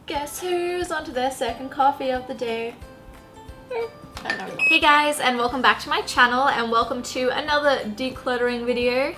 Guess who's onto their second coffee of the day? Hey guys, and welcome back to my channel, and welcome to another decluttering video.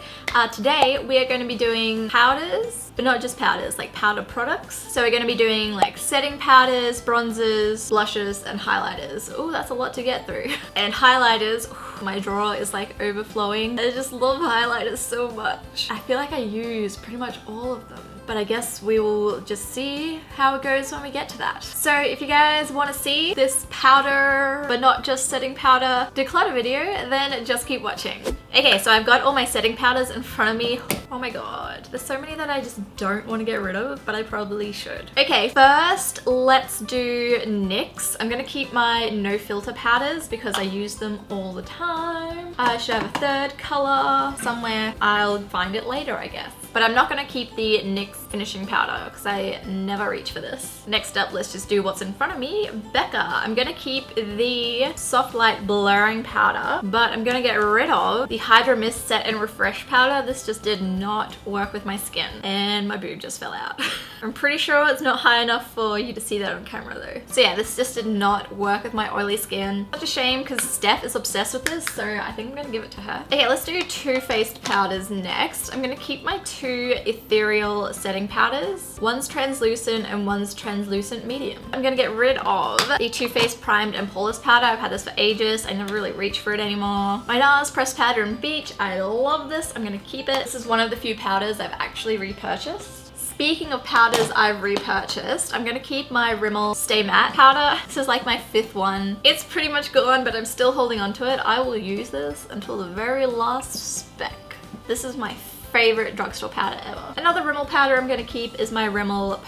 Today we are going to be doing powders, but not just powders, like powder products. So we're going to be doing like setting powders, bronzers, blushes, and highlighters. Oh, that's a lot to get through. And highlighters, my drawer is like overflowing. I just love highlighters so much. I feel like I use pretty much all of them, but I guess we will just see how it goes when we get to that. So if you guys want to see this powder, but not just setting powder declutter video, then just keep watching. Okay, so I've got all my setting powders in front of me. Oh my god, there's so many that I just don't want to get rid of, but I probably should. Okay, first let's do NYX. I'm gonna keep my no filter powders because I use them all the time. I should have a third color somewhere. I'll find it later, I guess. But I'm not gonna keep the NYX finishing powder because I never reach for this. Next up, let's just do what's in front of me. Becca. I'm gonna keep the Soft Light Blurring Powder, but I'm gonna get rid of the Hydro Mist Set and Refresh Powder. This just did not work with my skin, and my boob just fell out. I'm pretty sure it's not high enough for you to see that on camera though. So yeah, this just did not work with my oily skin. Such a shame because Steph is obsessed with this, so I think I'm gonna give it to her. Okay, let's do Too Faced powders next. I'm gonna keep my two ethereal setting powders. One's translucent and one's translucent medium. I'm gonna get rid of the Too Faced Primed and Poreless powder. I've had this for ages. I never really reach for it anymore. My NARS Pressed Powder in Beach. I love this. I'm gonna keep it. This is one of the few powders I've actually repurchased. Speaking of powders I've repurchased, I'm gonna keep my Rimmel Stay Matte powder. This is like my fifth one. It's pretty much gone, but I'm still holding on to it. I will use this until the very last speck. This is my favorite drugstore powder ever. Another Rimmel powder I'm gonna keep is my Rimmel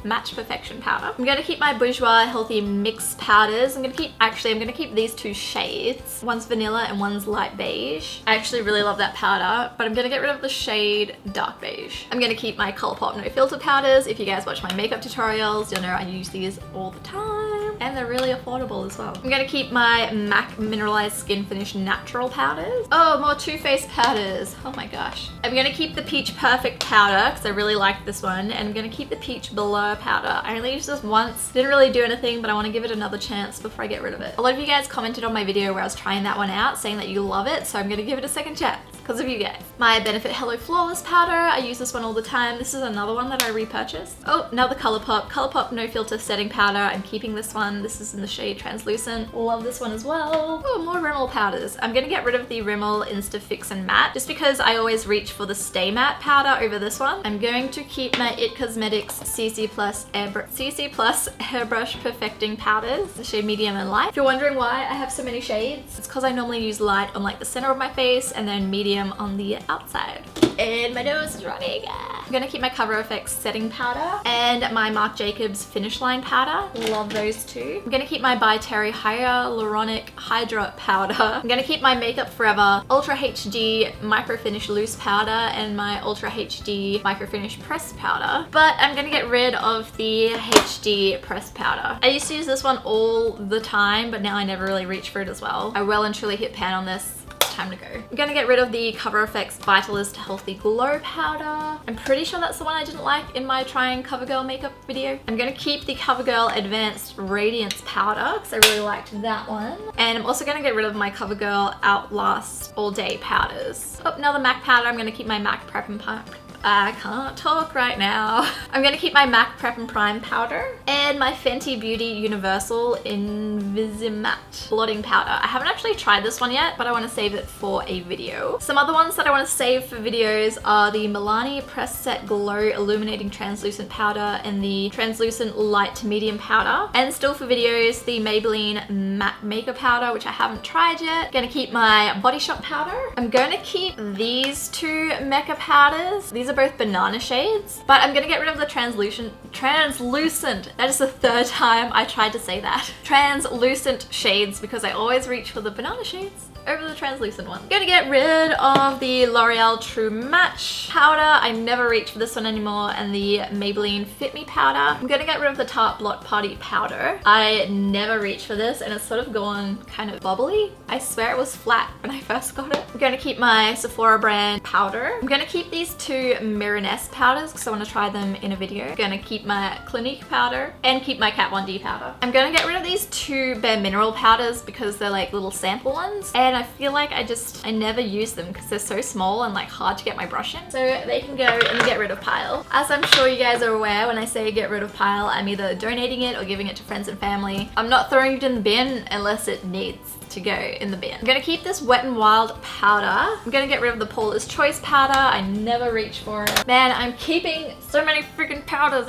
Match Perfection powder. I'm gonna keep my Bourjois Healthy Mix powders. I'm gonna keep these two shades. One's vanilla and one's light beige. I actually really love that powder, but I'm gonna get rid of the shade dark beige. I'm gonna keep my ColourPop No Filter powders. If you guys watch my makeup tutorials, you'll know I use these all the time, and they're really affordable as well. I'm gonna keep my MAC Mineralized Skin Finish Natural powders. Oh, more Too Faced powders. Oh my gosh. I'm gonna keep the Peach Perfect powder because I really like this one, and I'm gonna keep the Peach Blur powder. I only used this once, didn't really do anything, but I want to give it another chance before I get rid of it. A lot of you guys commented on my video where I was trying that one out saying that you love it, so I'm gonna give it a second chance because of you guys. My Benefit Hello Flawless powder. I use this one all the time. This is another one that I repurchased. Oh, another ColourPop No Filter setting powder. I'm keeping this one. This is in the shade Translucent. Love this one as well. Oh, more Rimmel powders. I'm gonna get rid of the Rimmel Insta Fix and Matte just because I always reach for the Stay Matte powder over this one. I'm going to keep my IT Cosmetics CC Plus Airbrush Perfecting powders, the shade Medium and Light. If you're wondering why I have so many shades, it's because I normally use light on like the center of my face and then medium on the outside. And my nose is running. I'm gonna keep my Cover FX setting powder and my Marc Jacobs Finish Line powder. Love those two. I'm gonna keep my By Terry Hyaluronic Hydra powder. I'm gonna keep my Makeup Forever Ultra HD Micro Finish Loose powder and my Ultra HD Micro Finish Press powder. But I'm gonna get rid of the HD Press powder. I used to use this one all the time, but now I never really reach for it as well. I well and truly hit pan on this. Time to go. I'm gonna get rid of the Cover FX Vitalist Healthy Glow powder. I'm pretty sure that's the one I didn't like in my trying CoverGirl makeup video. I'm gonna keep the CoverGirl Advanced Radiance powder because I really liked that one. And I'm also gonna get rid of my CoverGirl Outlast All Day powders. Oh, another MAC powder. I'm gonna keep my MAC Prep and Prime. I can't talk right now. I'm gonna keep my MAC Prep and Prime powder and my Fenty Beauty Universal Invisimatte blotting powder. I haven't actually tried this one yet, but I want to save it for a video. Some other ones that I want to save for videos are the Milani Press Set Glow Illuminating Translucent powder and the Translucent Light to Medium powder. And still for videos, the Maybelline Matte Makeup powder, which I haven't tried yet. Gonna keep my Body Shop powder. I'm gonna keep these two Mecca powders. These are both banana shades, but I'm gonna get rid of the translucent, that is the third time I tried to say that, translucent shades because I always reach for the banana shades over the translucent one. I'm gonna get rid of the L'Oreal True Match powder. I never reach for this one anymore, and the Maybelline Fit Me powder. I'm gonna get rid of the Tarte Blot Party powder. I never reach for this, and it's sort of gone kind of bubbly. I swear it was flat when I first got it. I'm gonna keep my Sephora brand powder. I'm gonna keep these two Mironess powders because I want to try them in a video. I'm gonna keep my Clinique powder and keep my Kat Von D powder. I'm gonna get rid of these two Bare Mineral powders because they're like little sample ones, and I feel like I never use them because they're so small and like hard to get my brush in. So they can go in the get rid of pile. As I'm sure you guys are aware, when I say get rid of pile, I'm either donating it or giving it to friends and family. I'm not throwing it in the bin unless it needs to go in the bin. I'm gonna keep this Wet n Wild powder. I'm gonna get rid of the Paula's Choice powder. I never reach for it. Man, I'm keeping so many freaking powders.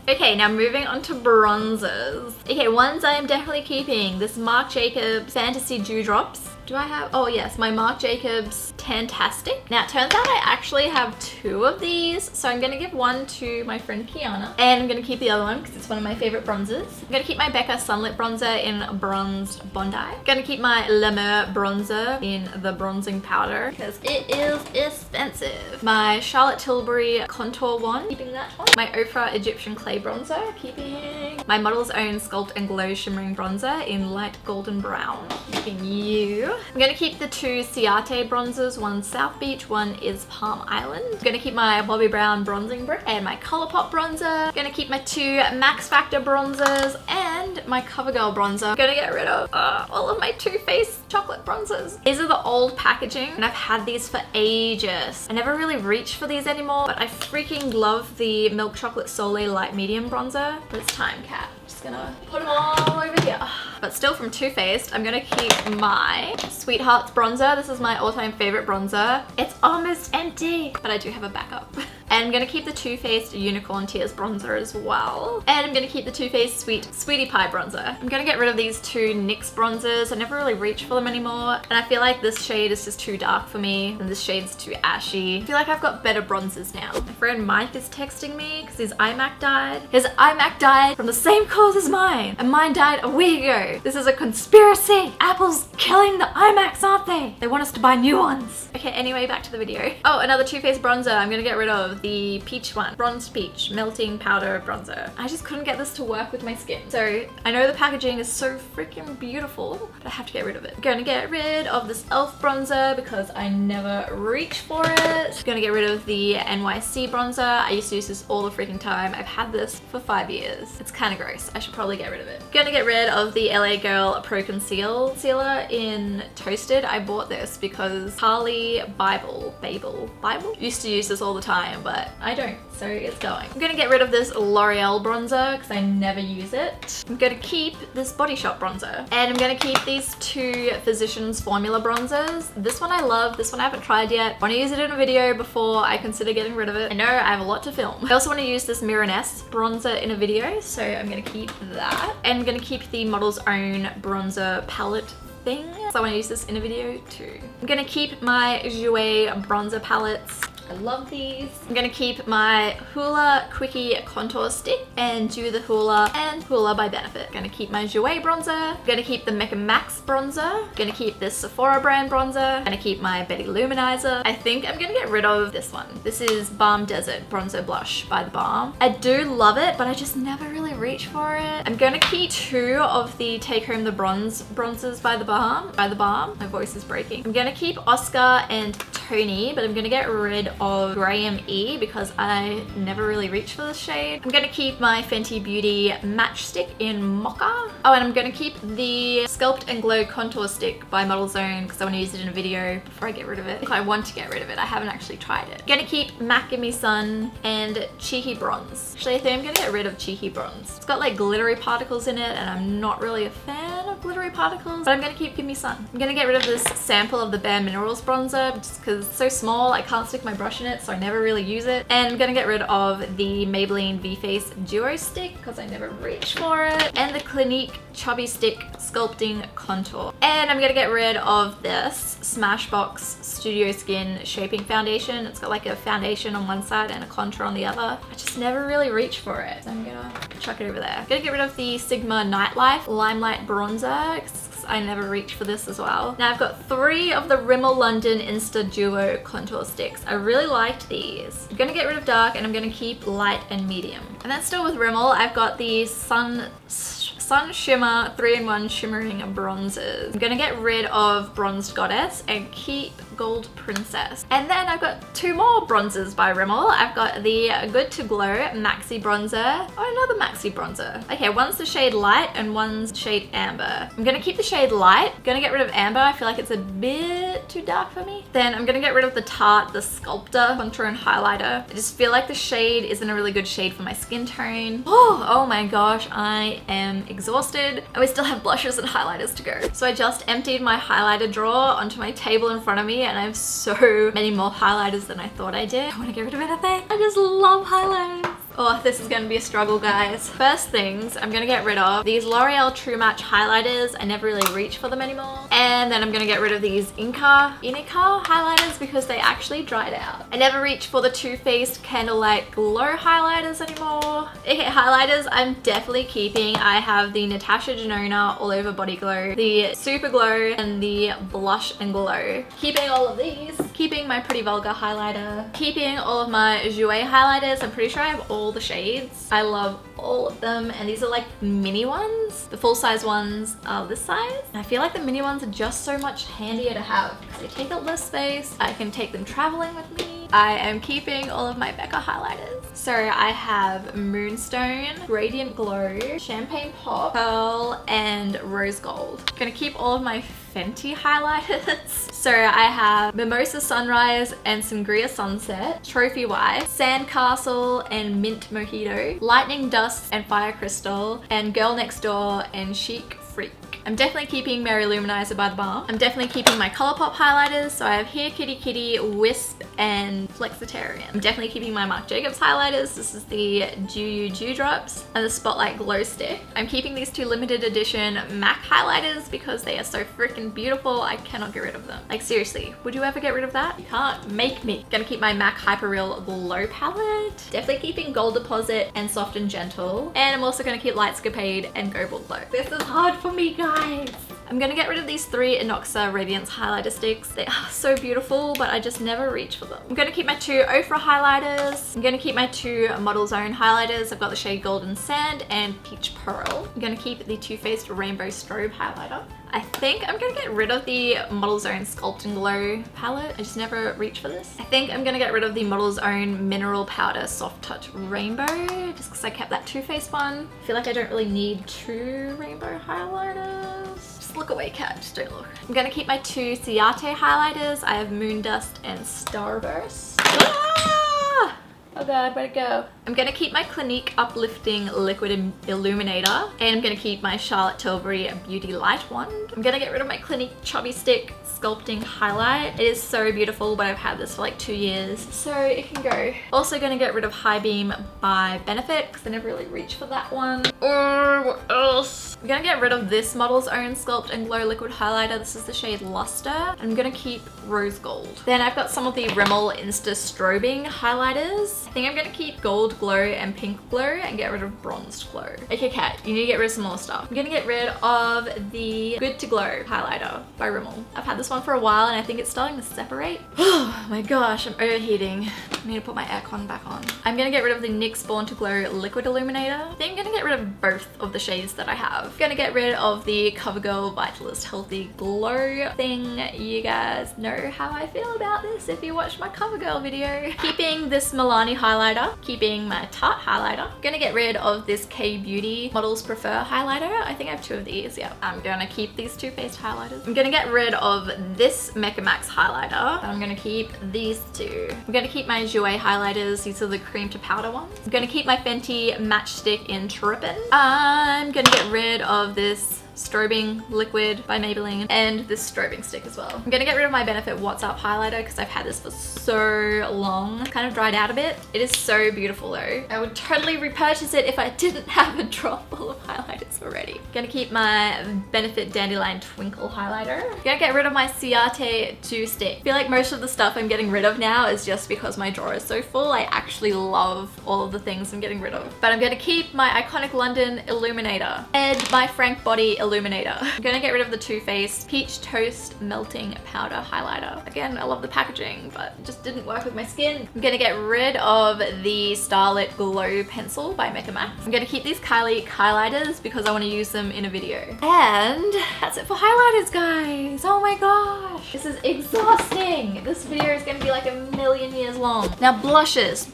Okay, now moving on to bronzers. Okay, ones I am definitely keeping. This Marc Jacobs Fantasy Dewdrops. Do I have? Oh yes, my Marc Jacobs Tantastic. Now it turns out I actually have two of these, so I'm gonna give one to my friend Kiana, and I'm gonna keep the other one because it's one of my favorite bronzers. I'm gonna keep my Becca Sunlit Bronzer in Bronzed Bondi. I'm gonna keep my La Mer Bronzer in the Bronzing Powder because it is expensive. My Charlotte Tilbury Contour one, keeping that one. My Ofra Egyptian Clay Bronzer, keeping. My Model's Own Sculpt and Glow Shimmering Bronzer in Light Golden Brown, keeping you. I'm gonna keep the two Ciate bronzers, one South Beach, one is Palm Island. I'm gonna keep my Bobbi Brown bronzing brick and my Colourpop bronzer. I'm gonna keep my two Max Factor bronzers and my CoverGirl bronzer. I'm gonna get rid of all of my Too Faced chocolate bronzers. These are the old packaging and I've had these for ages. I never really reach for these anymore, but I freaking love the Milk Chocolate Soleil Light Medium bronzer. But it's time, Kat. Just gonna put them all over here. But still from Too Faced, I'm gonna keep my Sweethearts bronzer. This is my all-time favorite bronzer. It's almost empty, but I do have a backup. And I'm gonna keep the Too Faced Unicorn Tears bronzer as well. And I'm gonna keep the Too Faced Sweetie Pie bronzer. I'm gonna get rid of these two NYX bronzers. I never really reach for them anymore. And I feel like this shade is just too dark for me, and this shade's too ashy. I feel like I've got better bronzers now. My friend Mike is texting me because his iMac died. His iMac died from the same cause as mine, and mine died a week ago. This is a conspiracy. Apple's killing the iMacs, aren't they? They want us to buy new ones. Okay, anyway, back to the video. Oh, another Too Faced bronzer. I'm gonna get rid of the peach one. Bronzed Peach Melting Powder Bronzer. I just couldn't get this to work with my skin. So I know the packaging is so freaking beautiful, but I have to get rid of it. I'm gonna get rid of this e.l.f. bronzer because I never reach for it. I'm gonna get rid of the NYC bronzer. I used to use this all the freaking time. I've had this for 5 years. It's kind of gross. I should probably get rid of it. I'm gonna get rid of the LA Girl Pro Concealer in Toasted. I bought this because Carly Bible used to use this all the time, but I don't, so it's going. I'm gonna get rid of this L'Oreal bronzer because I never use it. I'm gonna keep this Body Shop bronzer, and I'm gonna keep these two Physicians Formula bronzers. This one I love, this one I haven't tried yet. I want to use it in a video before I consider getting rid of it. I know I have a lot to film. I also want to use this Mironess bronzer in a video, so I'm gonna keep that. And I'm gonna keep the Model's Own bronzer palette thing, so I want to use this in a video too. I'm gonna keep my Jouer bronzer palettes. I love these. I'm gonna keep my Hoola Quickie Contour Stick and do the Hoola and Hoola by Benefit. Gonna keep my Jouer bronzer. Gonna keep the Mecca Max bronzer. Gonna keep this Sephora brand bronzer. Gonna keep my Betty Luminizer. I think I'm gonna get rid of this one. This is Balm Desert Bronzer Blush by The Balm. I do love it, but I just never really reach for it. I'm gonna keep two of the Take Home the bronzers by The Balm. My voice is breaking. I'm gonna keep Oscar and Tony, but I'm gonna get rid of Graham E because I never really reach for this shade. I'm gonna keep my Fenty Beauty Matchstick in Mocha. Oh, and I'm gonna keep the Sculpt and Glow Contour Stick by Model's Own because I want to use it in a video before I get rid of it. I want to get rid of it. I haven't actually tried it. I'm gonna keep MAC Gimme Sun and Cheeky Bronze. Actually, I think I'm gonna get rid of Cheeky Bronze. It's got like glittery particles in it, and I'm not really a fan of glittery particles, but I'm gonna keep Gimme Sun. I'm gonna get rid of this sample of the Bare Minerals bronzer just because it's so small I can't stick my brush in it, so I never really use it. And I'm gonna get rid of the Maybelline V-Face Duo Stick because I never reach for it, and the Clinique Chubby Stick Sculpting Contour. And I'm gonna get rid of this Smashbox Studio Skin Shaping Foundation. It's got like a foundation on one side and a contour on the other. I just never really reach for it, so I'm gonna chuck it over there. I'm gonna get rid of the Sigma Nightlife Limelight Bronzer. I never reach for this as well. Now I've got 3 of the Rimmel London Insta Duo contour sticks. I really liked these. I'm gonna get rid of dark and I'm gonna keep light and medium. And then still with Rimmel, I've got the Sun Shimmer 3-in-1 Shimmering Bronzers. I'm gonna get rid of Bronzed Goddess and keep Gold Princess. And then I've got 2 more bronzers by Rimmel. I've got the Good to Glow Maxi Bronzer. Oh, another Maxi Bronzer. Okay, one's the shade Light and one's shade Amber. I'm gonna keep the shade Light. I'm gonna get rid of Amber. I feel like it's a bit too dark for me. Then I'm gonna get rid of the Tarte, the Sculptor Contour and Highlighter. I just feel like the shade isn't a really good shade for my skin tone. Oh my gosh, I am exhausted. And we still have blushes and highlighters to go. So I just emptied my highlighter drawer onto my table in front of me, and I have so many more highlighters than I thought I did. I want to get rid of anything. I just love highlighters. Oh, this is going to be a struggle, guys. First things, I'm going to get rid of these L'Oreal True Match highlighters. I never really reach for them anymore. And then I'm going to get rid of these Inica highlighters because they actually dried out. I never reach for the Too Faced Candlelight Glow highlighters anymore. Okay, highlighters I'm definitely keeping. I have the Natasha Denona All Over Body Glow, the Super Glow, and the Blush and Glow. Keeping all of these. Keeping my Pretty Vulgar highlighter. Keeping all of my Jouer highlighters. I'm pretty sure I have all the shades. I love all of them, and these are like mini ones. The full-size ones are this size. And I feel like the mini ones are just so much handier to have because they take up less space. I can take them traveling with me. I am keeping all of my Becca highlighters. So I have Moonstone, Radiant Glow, Champagne Pop, Pearl, and Rose Gold. I'm gonna keep all of my Fenty highlighters. So I have Mimosa Sunrise and Sangria Sunset, Trophy Wife, Sandcastle and Mint Mojito, Lightning Dust and Fire Crystal, and Girl Next Door and Chic Freak. I'm definitely keeping Mary Luminizer by the Balm. I'm definitely keeping my Colourpop highlighters. So I have here Kitty Kitty, Wisp, and Flexitarian. I'm definitely keeping my Marc Jacobs highlighters. This is the Dew Drops and the Spotlight Glow Stick. I'm keeping these 2 limited edition MAC highlighters because they are so freaking beautiful. I cannot get rid of them. Like seriously, would you ever get rid of that? You can't make me. Gonna keep my MAC Hyperreal Glow palette. Definitely keeping Gold Deposit and Soft and Gentle. And I'm also gonna keep Lightscapade and Go Bold Glow. This is hard for me, guys. I'm gonna get rid of these 3 Inoxa Radiance highlighter sticks. They are so beautiful, but I just never reach for them. I'm gonna keep my 2 Ofra highlighters. I'm gonna keep my 2 Model Zone highlighters. I've got the shade Golden Sand and Peach Pearl. I'm gonna keep the Too Faced Rainbow Strobe highlighter. I think I'm gonna get rid of the Model Zone Sculpt and Glow palette. I just never reach for this. I think I'm gonna get rid of the Model Zone Mineral Powder Soft Touch Rainbow just because I kept that Too Faced one. I feel like I don't really need 2 rainbow highlighters. Just look away, cat, just don't look. I'm gonna keep my 2 Ciate highlighters. I have Moon Dust and Starburst. Ah! Oh god, where'd it go? I'm gonna keep my Clinique Uplifting Liquid Illuminator, and I'm gonna keep my Charlotte Tilbury Beauty Light Wand. I'm gonna get rid of my Clinique Chubby Stick Sculpting Highlight. It is so beautiful, but I've had this for like 2 years, so it can go. Also gonna get rid of High Beam by Benefit, because I never really reach for that one. What else? I'm gonna get rid of this Model's Own Sculpt and Glow Liquid Highlighter. This is the shade Luster. I'm gonna keep Rose Gold. Then I've got some of the Rimmel Insta Strobing highlighters. I think I'm gonna keep Gold Glow and Pink Glow and get rid of Bronzed Glow. Okay, Kat, you need to get rid of some more stuff. I'm gonna get rid of the Good to Glow highlighter by Rimmel. I've had this one for a while and I think it's starting to separate. Oh my gosh, I'm overheating. I need to put my aircon back on. I'm gonna get rid of the NYX Born to Glow Liquid Illuminator. I think I'm gonna get rid of both of the shades that I have. I'm gonna get rid of the CoverGirl Vitalist Healthy Glow thing. You guys know how I feel about this if you watched my CoverGirl video. Keeping this Milani highlighter. Keeping my Tarte highlighter. I'm gonna get rid of this K-Beauty Models Prefer highlighter. I think I have 2 of these, yeah. I'm gonna keep these Too Faced highlighters. I'm gonna get rid of this Mecca Max highlighter. I'm gonna keep these 2. I'm gonna keep my Jouer highlighters. These are the cream to powder ones. I'm gonna keep my Fenty Matchstick in Trippin'. I'm gonna get rid of this strobing liquid by Maybelline and this strobing stick as well. I'm gonna get rid of my Benefit What's Up highlighter because I've had this for so long. It's kind of dried out a bit. It is so beautiful though. I would totally repurchase it if I didn't have a drawer full of highlighters already. Gonna keep my Benefit Dandelion Twinkle highlighter. Gonna get rid of my Ciate Dew Stick. I feel like most of the stuff I'm getting rid of now is just because my drawer is so full. I actually love all of the things I'm getting rid of. But I'm gonna keep my Iconic London Illuminator and my Frank Body Illuminator illuminator. I'm gonna get rid of the Too Faced Peach Toast Melting Powder Highlighter. Again, I love the packaging, but it just didn't work with my skin. I'm gonna get rid of the Starlit Glow Pencil by Makeup Max. I'm gonna keep these Kylie highlighters because I want to use them in a video. And that's it for highlighters, guys. Oh my gosh, this is exhausting. This video is gonna be like 1,000,000 years long. Now blushes,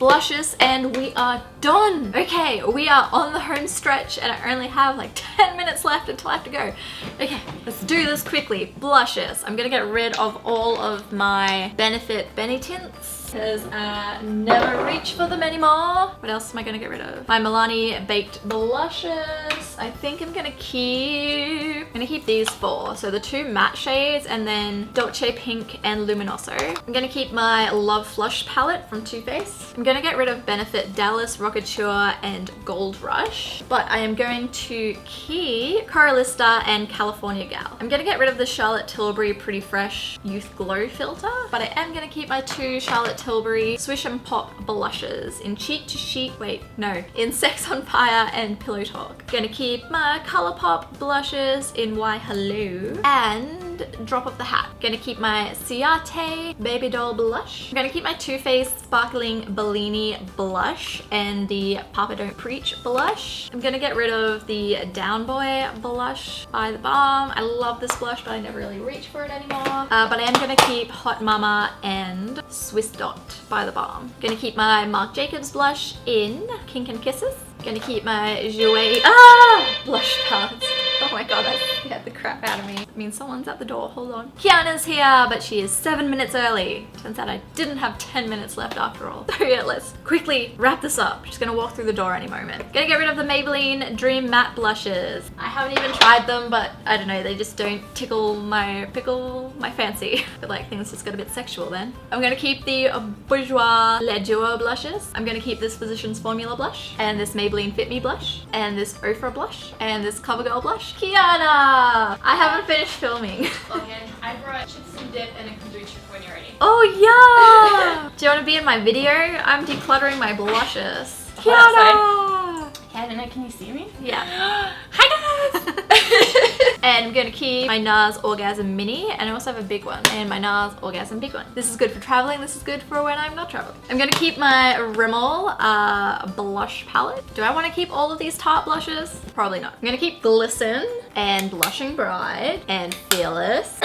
and we are done. Okay, we are on the home stretch and I only have like 10 minutes left until I have to go. Okay, let's do this quickly. Blushes. I'm gonna get rid of all of my Benefit Benny tints because I never reach for them anymore. What else am I gonna get rid of? My Milani Baked Blushes. I think I'm gonna keep these four. So the two matte shades and then Dolce Pink and Luminoso. I'm gonna keep my Love Flush palette from Too Faced. I'm gonna get rid of Benefit Dallas Rockature and Gold Rush, but I am going to keep Coralista and California Gal. I'm gonna get rid of the Charlotte Tilbury Pretty Fresh Youth Glow filter, but I am gonna keep my two Charlotte Tilbury Swish and Pop blushes in in Sex on Fire and Pillow Talk. Gonna keep my ColourPop blushes in Why Hello and Drop of the Hat. Gonna keep my Ciate Baby Doll blush. I'm gonna keep my Too Faced Sparkling Bellini blush and the Papa Don't Preach blush. I'm gonna get rid of the Down Boy blush by The Balm. I love this blush, but I never really reach for it anymore. But I am gonna keep Hot Mama and Swiss Dot by The Balm. Gonna keep my Marc Jacobs blush in Kink and Kisses. Gonna keep my Jouer blush palettes. Oh my god, that scared the crap out of me. I mean, someone's at the door, hold on. Kiana's here, but she is 7 minutes early. Turns out I didn't have 10 minutes left after all. So yeah, let's quickly wrap this up. She's gonna walk through the door any moment. Gonna get rid of the Maybelline Dream Matte blushes. I haven't even tried them, but I don't know, they just don't tickle my fancy. I feel like things just got a bit sexual then. I'm gonna keep the Bourjois Le Duo blushes. I'm gonna keep this Physicians Formula blush, and this Maybelline Fit Me blush, and this Ofra blush, and this CoverGirl blush. Kiana! I haven't finished filming. Okay, I brought chips and dip and a kombucha when you're ready. Oh yeah! Do you want to be in my video? I'm decluttering my blushes. Kiana! Katerina, can you see me? Yeah. Hi guys! And I'm gonna keep my NARS Orgasm Mini, and I also have a big one, and my NARS Orgasm Big One. This is good for traveling, this is good for when I'm not traveling. I'm gonna keep my Rimmel blush palette. Do I want to keep all of these Tarte blushes? Probably not. I'm gonna keep Glisten and Blushing Bride and Fearless.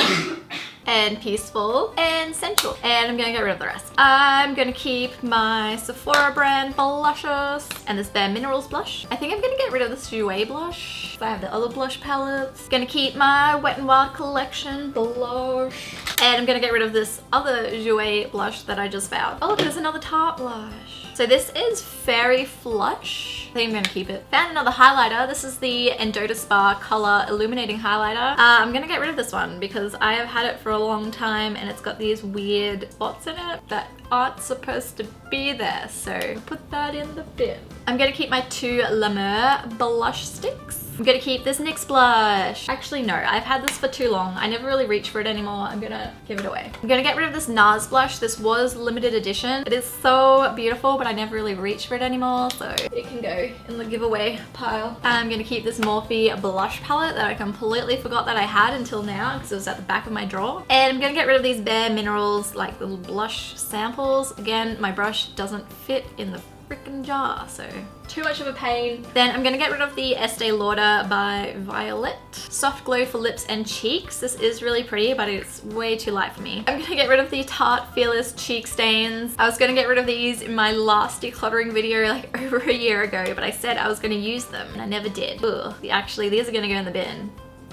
And Peaceful and Sensual. And I'm gonna get rid of the rest. I'm gonna keep my Sephora brand blushes and this Bare Minerals blush. I think I'm gonna get rid of this Jouer blush. I have the other blush palettes. Gonna keep my Wet n Wild Collection blush. And I'm gonna get rid of this other Jouer blush that I just found. Oh, look, there's another Tarte blush. So this is Fairy Flush. I think I'm gonna keep it. Found another highlighter. This is the Endota Spa Color Illuminating Highlighter. I'm gonna get rid of this one because I have had it for a long time and it's got these weird spots in it that aren't supposed to be there. So put that in the bin. I'm gonna keep my two La Mer blush sticks. I'm gonna keep this NYX blush. Actually, no, I've had this for too long. I never really reach for it anymore. I'm gonna give it away. I'm gonna get rid of this NARS blush. This was limited edition. It is so beautiful, but I never really reach for it anymore, so it can go in the giveaway pile. I'm gonna keep this Morphe blush palette that I completely forgot that I had until now because it was at the back of my drawer. And I'm gonna get rid of these Bare Minerals, like little blush samples. Again, my brush doesn't fit in the freaking jar, so too much of a pain. Then I'm gonna get rid of the Estee Lauder by Violet Soft Glow for Lips and Cheeks. This is really pretty, but it's way too light for me. I'm gonna get rid of the Tarte Fearless Cheek Stains. I was gonna get rid of these in my last decluttering video like over a year ago, but I said I was gonna use them and I never did. Ugh. Actually, these are gonna go in the bin.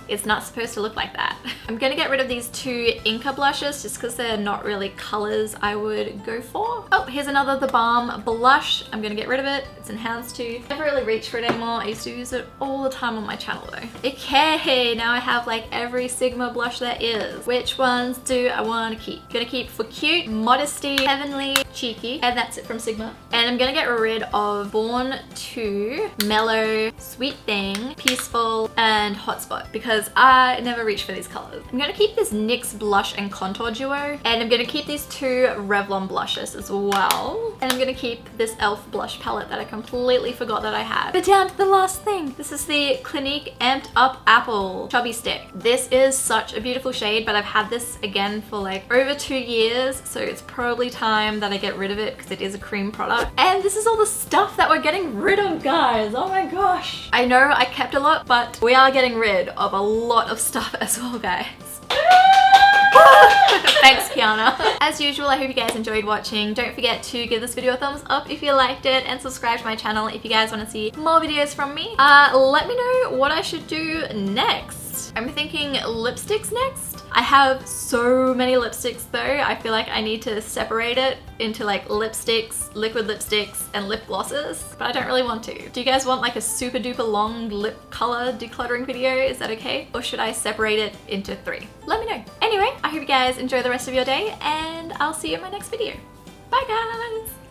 It's not supposed to look like that. I'm gonna get rid of these two Inca blushes just because they're not really colors I would go for. Oh, here's another The Balm blush. I'm gonna get rid of it. It's enhanced too. Never really reach for it anymore. I used to use it all the time on my channel though. Okay, now I have like every Sigma blush there is. Which ones do I want to keep? Gonna keep For Cute, Modesty, Heavenly, Cheeky, and that's it from Sigma. And I'm gonna get rid of Born to, Mellow, Sweet Thing, Peaceful, and Hotspot because because I never reach for these colors. I'm gonna keep this NYX blush and contour duo, and I'm gonna keep these two Revlon blushes as well. And I'm gonna keep this e.l.f. blush palette that I completely forgot that I had. But down to the last thing. This is the Clinique Amped Up Apple Chubby Stick. This is such a beautiful shade, but I've had this again for like over 2 years, so it's probably time that I get rid of it because it is a cream product. And this is all the stuff that we're getting rid of, guys. Oh my gosh. I know I kept a lot, but we are getting rid of a lot of stuff as well, guys. Thanks, Kiana. As usual, I hope you guys enjoyed watching. Don't forget to give this video a thumbs up if you liked it, and subscribe to my channel if you guys want to see more videos from me. Let me know what I should do next. I'm thinking lipsticks next. I have so many lipsticks though. I feel like I need to separate it into like lipsticks, liquid lipsticks, and lip glosses, but I don't really want to. Do you guys want like a super duper long lip color decluttering video? Is that okay? Or should I separate it into 3? Let me know. Anyway, I hope you guys enjoy the rest of your day, and I'll see you in my next video. Bye guys!